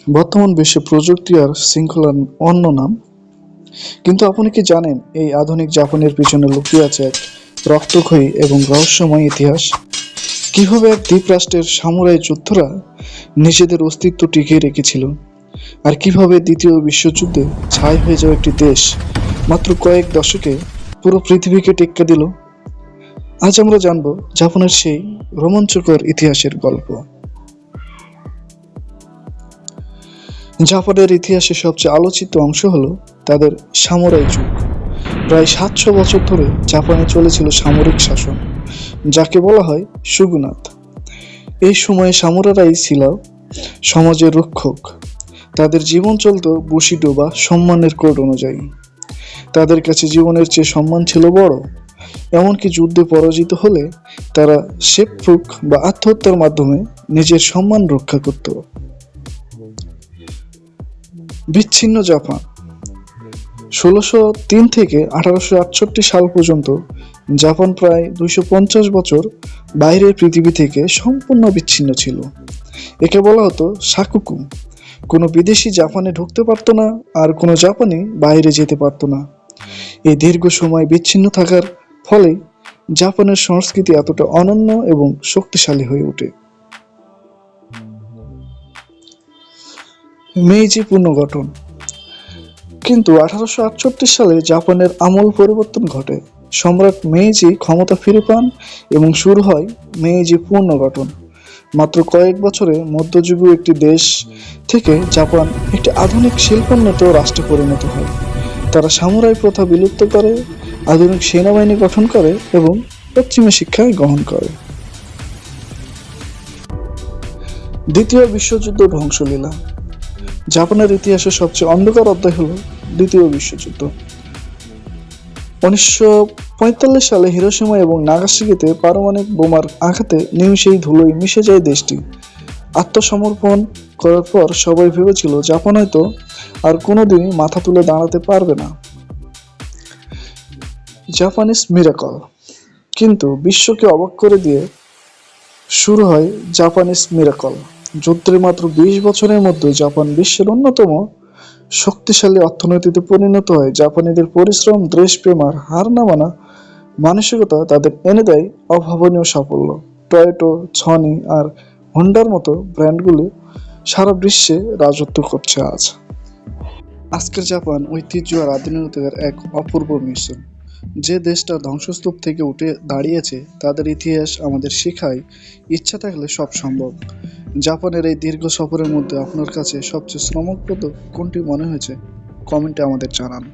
বর্তমান বিশ্বে প্রযুক্তি আর শৃঙ্খলার অন্য নাম। কিন্তু আপনি কি জানেন এই আধুনিক জাপানের পিছনে লুকিয়ে আছে এক রক্তক্ষয়ী এবং রহস্যময় ইতিহাস? কিভাবে এক দ্বীপরাষ্ট্রের সামুরাই যোদ্ধারা নিজেদের অস্তিত্ব টিকিয়ে রেখেছিল, আর কিভাবে দ্বিতীয় বিশ্বযুদ্ধে ছাই হয়ে যাওয়া একটি দেশ মাত্র কয়েক দশকে পুরো পৃথিবীকে টেক্কা দিল। আজ আমরা জানব জাপানের সেই রোমাঞ্চকর ইতিহাসের গল্প। জাপানের ইতিহাসের সবচেয়ে আলোচিত অংশ হলো তাদের সামুরাই যুগ। প্রায় ৭০০ বছর ধরে জাপানে চলেছিল সামরিক শাসন, যাকে বলা হয় শুগুনাত। এই সময়ে সামুরারাই ছিল সমাজের রক্ষক। তাদের জীবন চলত বুশিডো বা সম্মানের কোড অনুযায়ী। তাদের কাছে জীবনের চেয়ে সম্মান ছিল বড়। এমনকি যুদ্ধে পরাজিত হলে তারা সেপফুক বা আত্মহত্যার মাধ্যমে নিজের সম্মান রক্ষা করত। বিচ্ছিন্ন জাপান ১৬০৩ থেকে ১৮৬৮ সাল পর্যন্ত জাপান প্রায় ২৫০ বছর বাইরের পৃথিবী থেকে সম্পূর্ণ বিচ্ছিন্ন ছিল। একে বলা হতো সাকুকু। কোনো বিদেশি জাপানে ঢুকতে পারতো না, আর কোনো জাপানি বাইরে যেতে পারতো না। এই দীর্ঘ সময় বিচ্ছিন্ন থাকার ফলে জাপানের সংস্কৃতি এতটা অনন্য এবং শক্তিশালী হয়ে ওঠে। মেইজি পুনর্গঠন। কিন্তু ১৮৬৮ সালে জাপানের আমূল পরিবর্তন ঘটে। সম্রাট মেইজি ক্ষমতা ফিরে পান এবং শুরু হয় মেইজি পুনর্গঠন। মাত্র কয়েক বছরে মধ্যযুগীয় একটি দেশ থেকে জাপান একটি আধুনিক শিল্পোন্নত রাষ্ট্রে পরিণত হয়। তারা সামুরাই প্রথা বিলুপ্ত করে, আধুনিক সেনাবাহিনী গঠন করে এবং পশ্চিমা শিক্ষা গ্রহণ করে। দ্বিতীয় বিশ্বযুদ্ধ ধ্বংসলীলা। জাপানের ইতিহাসের সবচেয়ে অন্ধকার অধ্যায় হল দ্বিতীয় বিশ্বযুদ্ধ। ১৯৪৫ সালে হিরোশিমা এবং নাগাসাকিতে পারমাণবিক বোমার আঘাতে নিমিষেই ধুলোয় মিশে যায় দেশটি। আত্মসমর্পণ করার পর সবাই ভেবেছিল জাপান হয়তো আর কোনোদিনই মাথা তুলে দাঁড়াতে পারবে না। Japanese miracle. কিন্তু বিশ্বকে অবাক করে দিয়ে শুরু হয় জাপানিজ মিরাকল। যুদ্ধের মাত্র ২০ বছরের মধ্যে জাপান বিশ্বের অন্যতম শক্তিশালী অর্থনীতিতে পরিণত হয়। জাপানিদের পরিশ্রম, দেশপ্রেম আর হার না মানা মানসিকতা তাদের এনে দেয় অভাবনীয় সাফল্য। টয়োটা, সনি আর হোন্ডার মতো ব্র্যান্ডগুলি সারা বিশ্বে রাজত্ব করছে আজ। আজকের জাপান ঐতিহ্য আর আধুনিকতার এক অপূর্ব মিশ্রণ। যে দেশটা ধ্বংসস্তূপ থেকে উঠে দাঁড়িয়েছে, তাদের ইতিহাস আমাদের শেখায় ইচ্ছা থাকলে সব সম্ভব। জাপানের এই দীর্ঘ সফরের মধ্যে আপনার কাছে সবচেয়ে চমকপ্রদ কোনটি মনে হয়েছে? কমেন্টে আমাদের জানান।